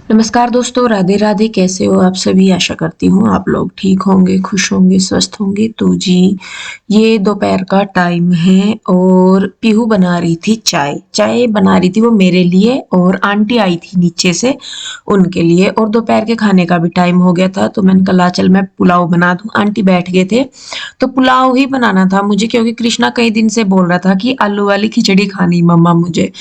नमस्कार दोस्तों, राधे राधे। कैसे हो आप सभी? आशा करती हूँ आप लोग ठीक होंगे, खुश होंगे, स्वस्थ होंगे। तो जी, ये दोपहर का टाइम है और पीहू बना रही थी चाय। चाय बना रही थी वो मेरे लिए, और आंटी आई थी नीचे से उनके लिए। और दोपहर के खाने का भी टाइम हो गया था, तो मैंने कहा चल मैं पुलाव बना दूं। आंटी बैठ गए थे तो पुलाव ही बनाना था मुझे, क्योंकि कृष्णा कई दिन से बोल रहा था कि आलू वाली खिचड़ी खानी मम्मा मुझे।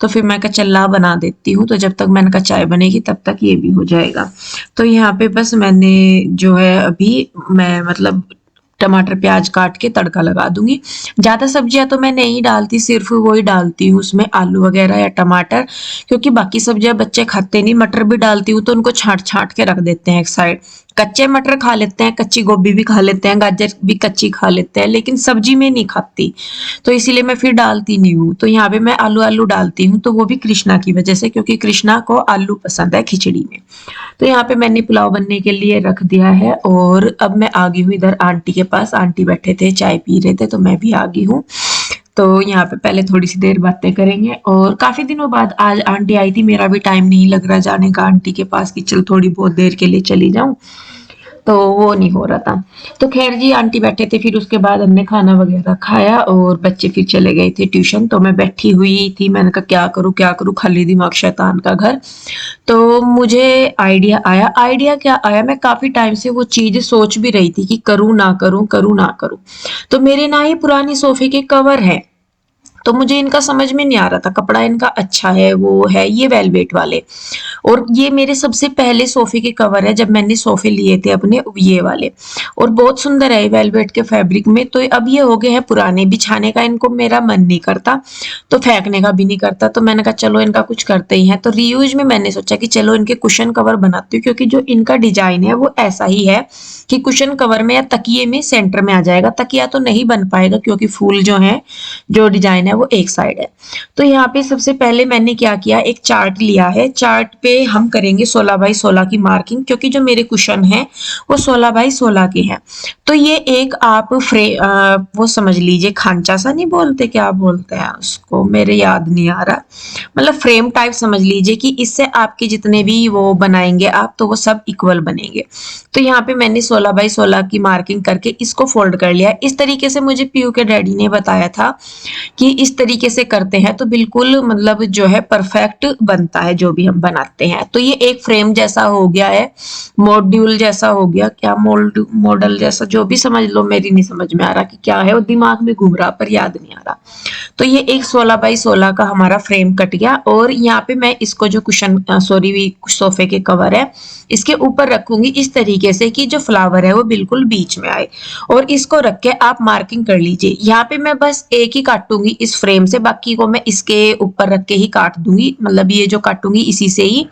तो फिर मैं कहा चल ला बना देती हूँ। तो जब तक मैंने कहा चाय बनेगी तब तक ये भी हो जाएगा। तो यहाँ पे बस मैंने जो है अभी मैं मतलब टमाटर प्याज काट के तड़का लगा दूंगी। ज्यादा सब्जियां तो मैं नहीं डालती, सिर्फ वही डालती हूँ उसमें, आलू वगैरह या टमाटर। क्योंकि बाकी सब्जियां बच्चे खाते नहीं। मटर भी डालती हूँ तो उनको छांट छांट के रख देते हैं एक साइड। कच्चे मटर खा लेते हैं, कच्ची गोभी भी खा लेते हैं, गाजर भी कच्ची खा लेते हैं, लेकिन सब्जी में नहीं खाती। तो इसीलिए मैं फिर डालती नहीं हूँ। तो यहाँ पे मैं आलू आलू डालती हूँ, तो वो भी कृष्णा की वजह से, क्योंकि कृष्णा को आलू पसंद है खिचड़ी में। तो यहाँ पे मैंने पुलाव बनने के लिए रख दिया है, और अब मैं आ गई हूँ इधर आंटी के पास। आंटी बैठे थे चाय पी रहे थे, तो मैं भी आ गई हूँ। तो यहाँ पे पहले थोड़ी सी देर बातें करेंगे, और काफी दिनों बाद आज आंटी आई थी। मेरा भी टाइम नहीं लग रहा जाने का आंटी के पास कि चल थोड़ी बहुत देर के लिए चली जाऊं, तो वो नहीं हो रहा था। तो खैर जी, आंटी बैठे थे, फिर उसके बाद हमने खाना वगैरह खाया और बच्चे फिर चले गए थे ट्यूशन। तो मैं बैठी हुई थी, मैंने कहा क्या करूँ, खाली दिमाग शैतान का घर। तो मुझे आइडिया क्या आया, मैं काफी टाइम से वो चीज सोच भी रही थी कि करूँ ना करूँ, करूँ ना करूँ। तो मेरे ना ही पुरानी सोफे के कवर है, तो मुझे इनका समझ में नहीं आ रहा था। कपड़ा इनका अच्छा है, वो है ये वेलवेट वाले। और ये मेरे सबसे पहले सोफे के कवर है जब मैंने सोफे लिए थे अपने, ये वाले। और बहुत सुंदर है वेलवेट के फैब्रिक में। तो अब ये हो गए हैं पुराने, बिछाने का इनको मेरा मन नहीं करता, तो फेंकने का भी नहीं करता। तो मैंने कहा चलो इनका कुछ करते ही हैं। तो रीयूज में मैंने सोचा कि चलो इनके कुशन कवर बनाती हूँ, क्योंकि जो इनका डिजाइन है वो ऐसा ही है कि कुशन कवर में या तकिए में सेंटर में आ जाएगा। तकिया तो नहीं बन पाएगा, क्योंकि फूल जो है, जो डिजाइन है वो एक साइड है। तो यहाँ पे सबसे पहले मैंने क्या किया, एक चार्ट लिया है। चार्ट पे हम करेंगे 16 बाई 16 की मार्किंग, क्योंकि जो मेरे कुशन है वो 16 बाई 16 के हैं। तो ये एक आप वो समझ लीजिए, खांचा सा नहीं बोलते, क्या बोलते हैं उसको, मेरे याद नहीं आ रहा। मतलब फ्रेम टाइप समझ लीजिए, कि इससे आपके जितने भी वो बनाएंगे आप, तो वो सब इक्वल बनेंगे। तो यहाँ पे मैंने 16 बाई 16 की मार्किंग करके इसको फोल्ड कर लिया। इस तरीके से मुझे पीयू के डैडी ने बताया था कि इस तरीके से करते हैं तो बिल्कुल मतलब जो है परफेक्ट बनता है जो भी हम बनाते हैं। तो ये एक फ्रेम जैसा हो गया है, मॉड्यूल जैसा हो गया, क्या मॉडल जैसा, जो भी समझ लो। मेरी नहीं समझ में आ रहा कि क्या है, वो दिमाग में घूम रहा पर याद नहीं आ रहा। तो ये एक 16 बाई 16 का हमारा फ्रेम कट गया। और यहाँ पे मैं इसको जो कुशन सॉरी सोफे के कवर है, इसके ऊपर रखूंगी इस तरीके से कि जो फ्लावर है वो बिल्कुल बीच में आए। और इसको रख के आप मार्किंग कर लीजिए। यहाँ पे मैं बस एक ही काटूंगी इस फ्रेम से, बाकी को मैं इसके ऊपर रख के ही काट दूंगी। मतलब ये जो काटूंगी इसी से ही,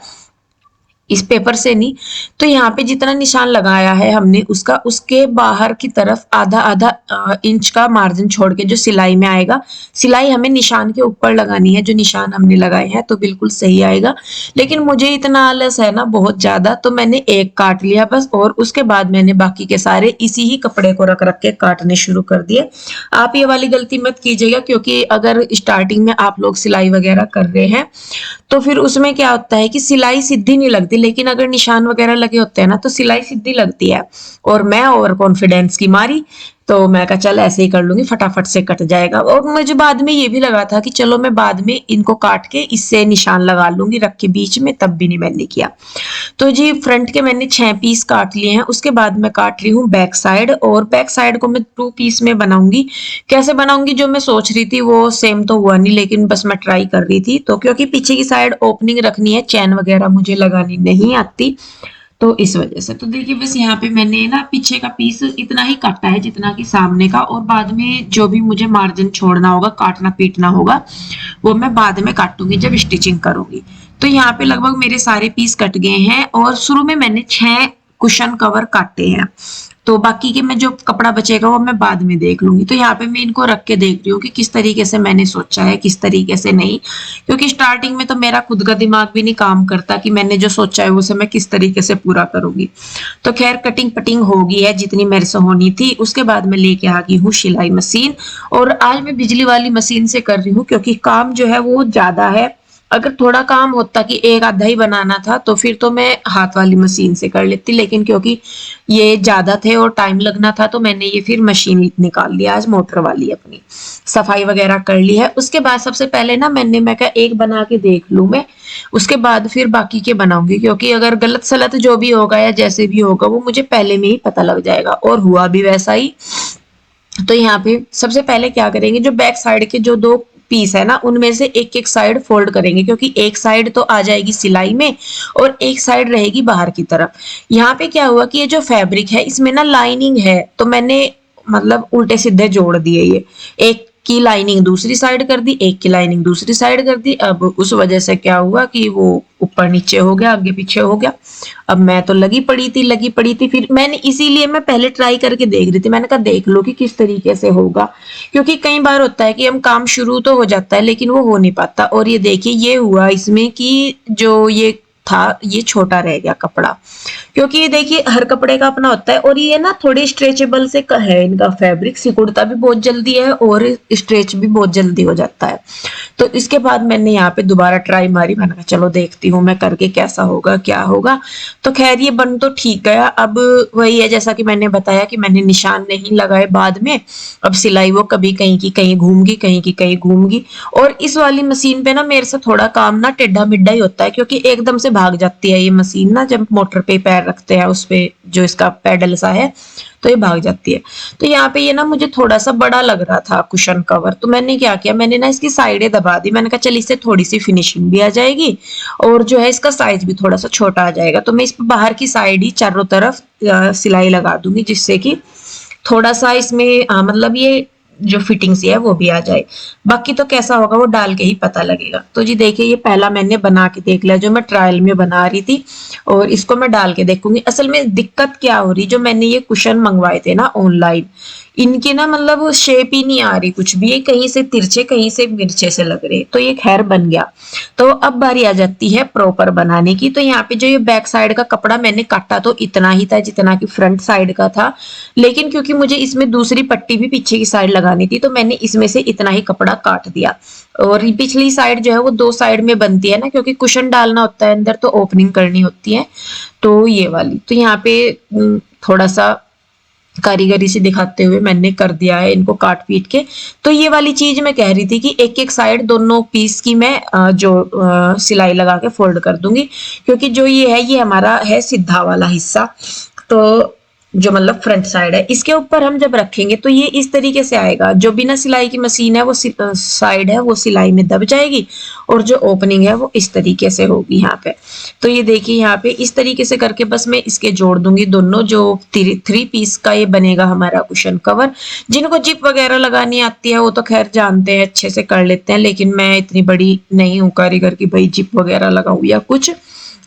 इस पेपर से नहीं। तो यहाँ पे जितना निशान लगाया है हमने, उसका उसके बाहर की तरफ आधा आधा इंच का मार्जिन छोड़ के जो सिलाई में आएगा, सिलाई हमें निशान के ऊपर लगानी है। जो निशान हमने लगाए हैं तो बिल्कुल सही आएगा। लेकिन मुझे इतना आलस है ना बहुत ज्यादा, तो मैंने एक काट लिया बस, और उसके बाद मैंने बाकी के सारे इसी ही कपड़े को रख रख के काटने शुरू कर दिए। आप ये वाली गलती मत कीजिएगा, क्योंकि अगर स्टार्टिंग में आप लोग सिलाई वगैरह कर रहे हैं तो फिर उसमें क्या होता है कि सिलाई सीधी नहीं लगती, लेकिन अगर निशान वगैरह लगे होते हैं ना तो सिलाई सीधी लगती है। और मैं ओवर कॉन्फिडेंस की मारी, तो मैं कहा चल ऐसे ही कर लूंगी, फटाफट से कट जाएगा। और मुझे बाद में ये भी लगा था कि चलो मैं बाद में इनको काट के इससे निशान लगा लूंगी रख के बीच में, तब भी नहीं मैंने किया। तो जी फ्रंट के मैंने 6 पीस काट लिए हैं। उसके बाद मैं काट रही हूँ बैक साइड, और बैक साइड को मैं 2 पीस में बनाऊंगी। कैसे बनाऊंगी, जो मैं सोच रही थी वो सेम तो हुआ नहीं, लेकिन बस मैं ट्राई कर रही थी। तो क्योंकि पीछे की साइड ओपनिंग रखनी है, चैन वगैरह मुझे लगानी नहीं आती, तो इस वजह से। तो देखिए बस यहाँ पे मैंने ना पीछे का पीस इतना ही काटा है जितना कि सामने का, और बाद में जो भी मुझे मार्जिन छोड़ना होगा, काटना पीटना होगा, वो मैं बाद में काटूंगी जब स्टिचिंग करूंगी। तो यहाँ पे लगभग मेरे सारे पीस कट गए हैं, और शुरू में मैंने 6 कुशन कवर काटे हैं। तो बाकी के मैं जो कपड़ा बचेगा वो मैं बाद में देख लूंगी। तो यहाँ पे मैं इनको रख के देख रही हूँ कि किस तरीके से मैंने सोचा है, किस तरीके से नहीं। क्योंकि स्टार्टिंग में तो मेरा खुद का दिमाग भी नहीं काम करता कि मैंने जो सोचा है उसे मैं किस तरीके से पूरा करूंगी। तो खैर कटिंग पटिंग हो गई है जितनी मेरे से होनी थी। उसके बाद मैं लेके आ गई हूँ सिलाई मशीन, और आज मैं बिजली वाली मशीन से कर रही हूँ, क्योंकि काम जो है वो ज्यादा है। अगर थोड़ा काम होता कि एक आधा ही बनाना था तो फिर तो मैं हाथ वाली मशीन से कर लेती, लेकिन क्योंकि ये ज्यादा थे और टाइम लगना था तो मैंने ये फिर मशीन निकाल लिया आज, मोटर वाली अपनी। सफाई वगैरह कर ली है। उसके बाद सबसे पहले ना मैं कहा एक बना के देख लूं मैं, उसके बाद फिर बाकी के बनाऊंगी, क्योंकि अगर गलत सलत जो भी होगा या जैसे भी होगा वो मुझे पहले में ही पता लग जाएगा, और हुआ भी वैसा ही। तो यहाँ पे सबसे पहले क्या करेंगे, जो बैक साइड के जो दो पीस है ना उनमें से एक एक साइड फोल्ड करेंगे, क्योंकि एक साइड तो आ जाएगी सिलाई में और एक साइड रहेगी बाहर की तरफ। यहाँ पे क्या हुआ कि ये जो फैब्रिक है इसमें ना लाइनिंग है, तो मैंने मतलब उल्टे सीधे जोड़ दिए ये, एक की लाइनिंग दूसरी साइड कर दी, एक की लाइनिंग दूसरी साइड कर दी। अब उस वजह से क्या हुआ कि वो ऊपर नीचे हो गया, आगे पीछे हो गया। अब मैं तो लगी पड़ी थी, फिर मैंने इसीलिए मैं पहले ट्राई करके देख रही थी, मैंने कहा देख लो कि किस तरीके से होगा, क्योंकि कई बार होता है कि हम काम शुरू तो हो जाता है लेकिन वो हो नहीं पाता। और ये देखिए ये हुआ इसमें कि जो ये था ये छोटा रह गया कपड़ा, क्योंकि ये देखिए हर कपड़े का अपना होता है, और ये ना थोड़े स्ट्रेचेबल से है इनका फैब्रिक, सिकुड़ता भी बहुत जल्दी है और स्ट्रेच भी बहुत जल्दी हो जाता है। तो इसके बाद मैंने यहाँ पे दोबारा ट्राई मारी, मैंने कहा चलो देखती हूँ मैं करके कैसा होगा क्या होगा। तो खैर ये बन तो ठीक गया। अब वही है जैसा कि मैंने बताया कि मैंने निशान नहीं लगाए बाद में, अब सिलाई वो कभी कहीं की कहीं घूमगी, कहीं की कहीं घूमगी। और इस वाली मशीन पे ना मेरे से थोड़ा काम ना टेढ़ा मिड्ढा ही होता है, क्योंकि एकदम से भाग जाती है ये मशीन ना, जब मोटर पे पैर रखते हैं उस पे जो इसका पेडल सा है तो ये भाग जाती है। तो यहाँ पे ये ना मुझे थोड़ा सा बड़ा लग रहा था कुशन कवर, तो मैंने क्या किया, मैंने ना इसकी साइडें दबा दी, मैंने कहा चल इससे थोड़ी सी फिनिशिंग भी आ जाएगी और जो है इसका साइज भी थोड़ा सा छोटा आ जाएगा। तो मैं इस पर बाहर की साइड ही चारों तरफ सिलाई लगा दूंगी, जिससे कि थोड़ा सा इसमें मतलब ये जो फिटिंग सी है वो भी आ जाए। बाकी तो कैसा होगा वो डाल के ही पता लगेगा। तो जी देखिए ये पहला मैंने बना के देख लिया जो मैं ट्रायल में बना रही थी, और इसको मैं डाल के देखूंगी। असल में दिक्कत क्या हो रही, जो मैंने ये कुशन मंगवाए थे ना ऑनलाइन, इनकी ना मतलब शेप ही नहीं आ रही कुछ भी, ये कहीं से तिरछे कहीं से मिर्चे से लग रहे। तो ये खैर बन गया। तो अब बारी आ जाती है प्रॉपर बनाने की। तो यहाँ पे जो ये बैक साइड का कपड़ा मैंने काटा तो इतना ही था जितना कि फ्रंट साइड का था, लेकिन क्योंकि मुझे इसमें दूसरी पट्टी भी पीछे की साइड लगानी थी तो मैंने इसमें से इतना ही कपड़ा काट दिया। और पिछली साइड जो है वो दो साइड में बनती है ना, क्योंकि कुशन डालना होता है अंदर तो ओपनिंग करनी होती है। तो ये वाली तो यहाँ पे थोड़ा सा कारीगरी से दिखाते हुए मैंने कर दिया है इनको काट पीट के। तो ये वाली चीज मैं कह रही थी कि एक एक साइड दोनों पीस की मैं जो सिलाई लगा के फोल्ड कर दूंगी, क्योंकि जो ये है ये हमारा है सीधा वाला हिस्सा, तो जो मतलब फ्रंट साइड है इसके ऊपर हम जब रखेंगे तो ये इस तरीके से आएगा। जो बिना सिलाई की मशीन है वो साइड है वो सिलाई में दब जाएगी, और जो ओपनिंग है वो इस तरीके से होगी यहाँ पे। तो ये देखिए यहाँ पे इस तरीके से करके बस मैं इसके जोड़ दूंगी दोनों, जो थ्री पीस का ये बनेगा हमारा कुशन कवर। जिनको जिप वगैरह लगानी आती है वो तो खैर जानते हैं अच्छे से कर लेते हैं, लेकिन मैं इतनी बड़ी नहीं हूँ कारीगर की भाई जिप वगैरह लगाऊं या कुछ।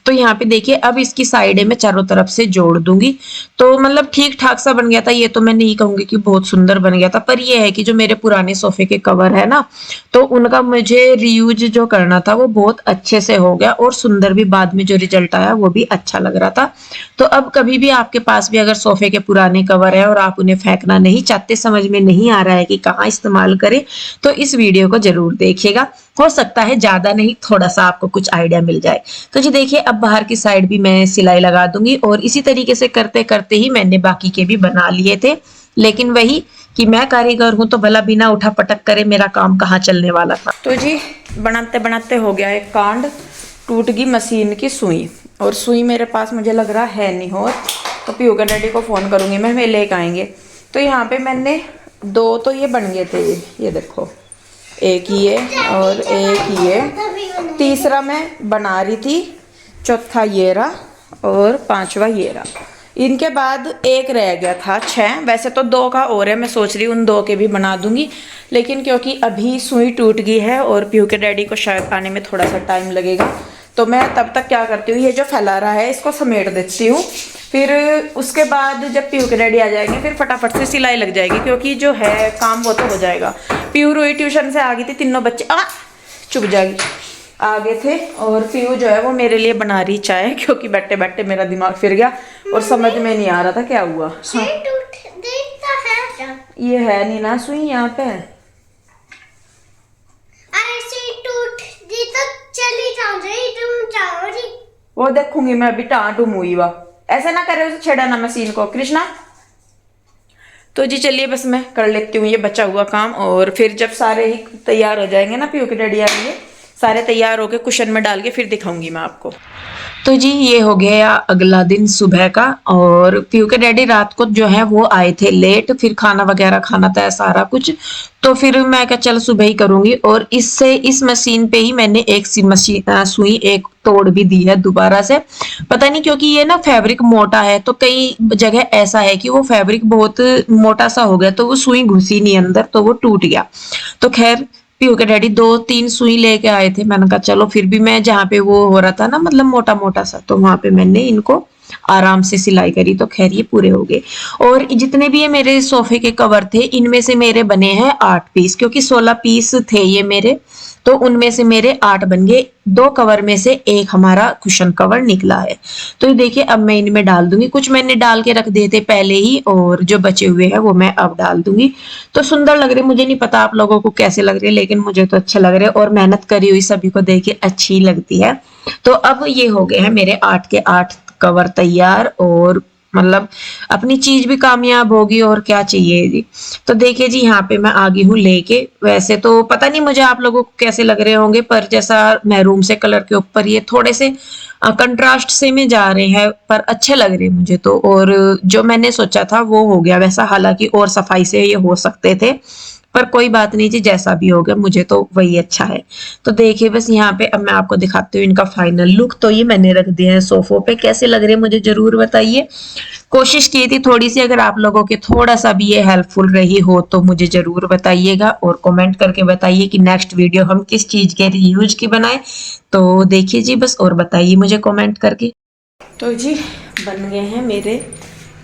तो यहाँ पे देखिए अब इसकी साइडें मैं चारों तरफ से जोड़ दूंगी। तो मतलब ठीक ठाक सा बन गया था, ये तो मैं नहीं कहूंगी कि बहुत सुंदर बन गया था, पर ये है कि जो मेरे पुराने सोफे के कवर है ना तो उनका मुझे रीयूज जो करना था वो बहुत अच्छे से हो गया, और सुंदर भी बाद में जो रिजल्ट आया वो भी अच्छा लग रहा था। तो अब कभी भी आपके पास भी अगर सोफे के पुराने कवर है और आप उन्हें फेंकना नहीं चाहते, समझ में नहीं आ रहा है कि कहाँ इस्तेमाल करें, तो इस वीडियो को जरूर देखिएगा। हो सकता है ज्यादा नहीं थोड़ा सा आपको कुछ आइडिया मिल जाए। तो जी देखिए अब बाहर की साइड भी मैं सिलाई लगा दूंगी, और इसी तरीके से करते करते ही मैंने बाकी के भी बना लिए थे। लेकिन वही कि मैं कारीगर हूं तो भला बिना उठा पटक करे मेरा काम कहाँ चलने वाला था। तो जी बनाते बनाते हो गया एक कांड, टूट गई मशीन की सुई, और सुई मेरे पास मुझे लग रहा है नहीं हो, तो पीयू के डैडी को फोन करूंगी मैं, वे लेकर आएंगे। तो यहाँ पे मैंने दो तो ये बन गए थे, ये देखो एक ये और एक ये, तीसरा मैं बना रही थी, चौथा ये रहा और पांचवा ये रहा। इनके बाद एक रह गया था 6, वैसे तो 2 का और है, मैं सोच रही हूँ उन 2 के भी बना दूंगी, लेकिन क्योंकि अभी सुई टूट गई है और पीयू के डैडी को शायद आने में थोड़ा सा टाइम लगेगा, तो मैं तब तक क्या करती हूँ ये जो फैला रहा है इसको समेट देती हूँ। फिर उसके बाद जब पीयू के डैडी आ जाएंगे फिर फटाफट से सिलाई लग जाएगी, क्योंकि जो है काम वो तो हो जाएगा। पीयू रोई ट्यूशन से आ गई थी, तीनों बच्चे चुप जाएगी आ गए थे, और पीयू जो है वो मेरे लिए बना रही चाय, क्योंकि बैठे बैठे मेरा दिमाग फिर गया और समझ में नहीं आ रहा था क्या हुआ। हाँ। ये है नहीं ना सुई यहाँ पे, अरे सुई टूट दी तो चली वो देखूंगी मैं अभी टाटू मुई वा, ऐसे ना करे उसे छेड़ा ना मशीन को कृष्णा। तो जी चलिए बस मैं कर लेती हूँ ये बचा हुआ काम, और फिर जब सारे ही तैयार हो जाएंगे ना पीयू के डैडी आएंगे, सारे तैयार होके कुशन में डाल के फिर दिखाऊंगी मैं आपको। तो जी ये हो गया अगला दिन सुबह का, और पीयू के डैडी रात को जो है वो आए थे लेट, फिर खाना वगैरह खाना था सारा कुछ, तो फिर मैं क्या चल सुबह ही करूंगी। और इससे इस मशीन पे ही मैंने एक सी मशीन सुई एक तोड़ भी दी है दोबारा से, पता नहीं क्योंकि ये ना फैब्रिक मोटा है, तो कई जगह ऐसा है कि वो फैब्रिक बहुत मोटा सा हो गया तो वो सुई घुसी नहीं अंदर, तो वो टूट गया। तो खैर पीयू के डैडी 2-3 सुई लेके आए थे, मैंने कहा चलो फिर भी मैं जहाँ पे वो हो रहा था ना मतलब मोटा मोटा सा, तो वहां पे मैंने इनको आराम से सिलाई करी, तो खैर ये पूरे हो गए। और जितने भी ये मेरे सोफे के कवर थे इनमें से मेरे बने हैं 8 पीस, क्योंकि 16 पीस थे ये मेरे, तो उनमें से मेरे 8 बन गए। 2 कवर में से एक हमारा कुशन कवर निकला है। तो ये देखिए अब मैं इनमें डाल दूंगी, कुछ मैंने डाल के रख दिए थे पहले ही, और जो बचे हुए हैं वो मैं अब डाल दूंगी। तो सुंदर लग रहे, मुझे नहीं पता आप लोगों को कैसे लग रहे, लेकिन मुझे तो अच्छे लग रहे, और मेहनत करी हुई सभी को देखे अच्छी लगती है। तो अब ये हो गए हैं मेरे 8 के 8 कवर तैयार, और मतलब अपनी चीज भी कामयाब होगी और क्या चाहिए जी। तो देखिए जी यहाँ पे मैं आ गई हूँ लेके, वैसे तो पता नहीं मुझे आप लोगों को कैसे लग रहे होंगे, पर जैसा मैरून से कलर के ऊपर ये थोड़े से कंट्रास्ट से में जा रहे हैं, पर अच्छे लग रहे हैं मुझे तो, और जो मैंने सोचा था वो हो गया वैसा, हालांकि और सफाई से ये हो सकते थे, पर कोई बात नहीं जी, जैसा भी हो गया मुझे तो वही अच्छा है। तो देखिए बस यहाँ पे अब मैं आपको दिखाती हूँ इनका फाइनल लुक। तो ये मैंने रख दिए हैं सोफों पे, कैसे लग रहे हैं मुझे जरूर बताइए। कोशिश की थी थोड़ी सी, अगर आप लोगों के थोड़ा सा भी ये हेल्पफुल रही हो तो मुझे जरूर बताइएगा, और कमेंट करके बताइए कि नेक्स्ट वीडियो हम किस चीज के यूज की बनाए। तो देखिए जी बस, और बताइए मुझे कमेंट करके। तो जी बन गए हैं मेरे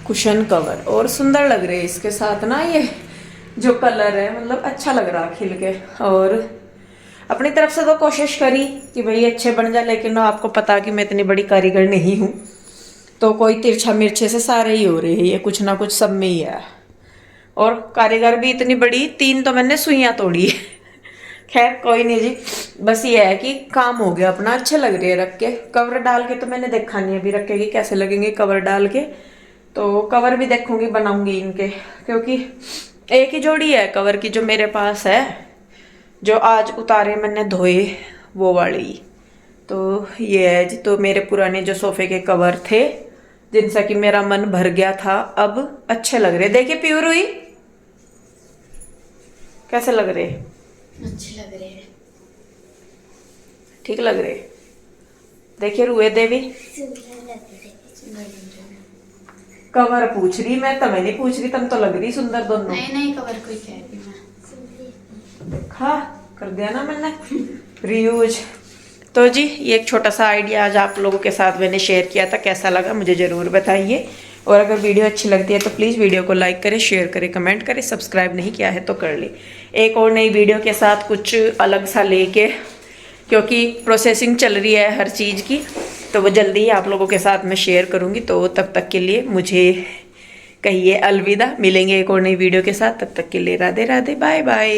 कुशन कवर, और सुंदर लग रहे हैं इसके साथ ना, ये जो कलर है मतलब अच्छा लग रहा खिल के। और अपनी तरफ से तो कोशिश करी कि भाई अच्छे बन जाए, लेकिन आपको पता कि मैं इतनी बड़ी कारीगर नहीं हूँ, तो कोई तिरछा मिर्चे से सारे ही हो रहे हैं, ये कुछ ना कुछ सब में ही है। और कारीगर भी इतनी बड़ी, 3 तो मैंने सुइयां तोड़ी खैर कोई नहीं जी, बस ये है कि काम हो गया अपना, अच्छे लग रहे हैं रख के। कवर डाल के तो मैंने देखा नहीं अभी रख के कि कैसे लगेंगे कवर डाल के, तो कवर भी देखूंगी बनाऊंगी इनके, क्योंकि एक ही जोड़ी है कवर की जो मेरे पास है, जो आज उतारे मैंने धोए वो वाली। तो ये है जी, तो मेरे पुराने जो सोफे के कवर थे जिनसे कि मेरा मन भर गया था, अब अच्छे लग रहे। देखिए प्योर हुई कैसे लग रहे, अच्छे लग रहे हैं, ठीक लग रहे। देखिए रुए देवी सुंदर लग रहे हैं। कवर पूछ रही, मैं तुम्हें नहीं पूछ रही, तुम तो लग रही सुंदर दोनों। नहीं नहीं कवर कोई कह रही मैं, देखा कर दिया ना मैंने रियूज। तो जी ये एक छोटा सा आइडिया आज आप लोगों के साथ मैंने शेयर किया था, कैसा लगा मुझे ज़रूर बताइए। और अगर वीडियो अच्छी लगती है तो प्लीज़ वीडियो को लाइक करें, शेयर करें, कमेंट करें, सब्सक्राइब नहीं किया है तो कर ले। एक और नई वीडियो के साथ कुछ अलग सा लेके, क्योंकि प्रोसेसिंग चल रही है हर चीज़ की, तो वो जल्दी ही आप लोगों के साथ मैं शेयर करूँगी। तो तब तक के लिए मुझे कहिए अलविदा, मिलेंगे एक और नई वीडियो के साथ, तब तक के लिए राधे राधे, बाय बाय।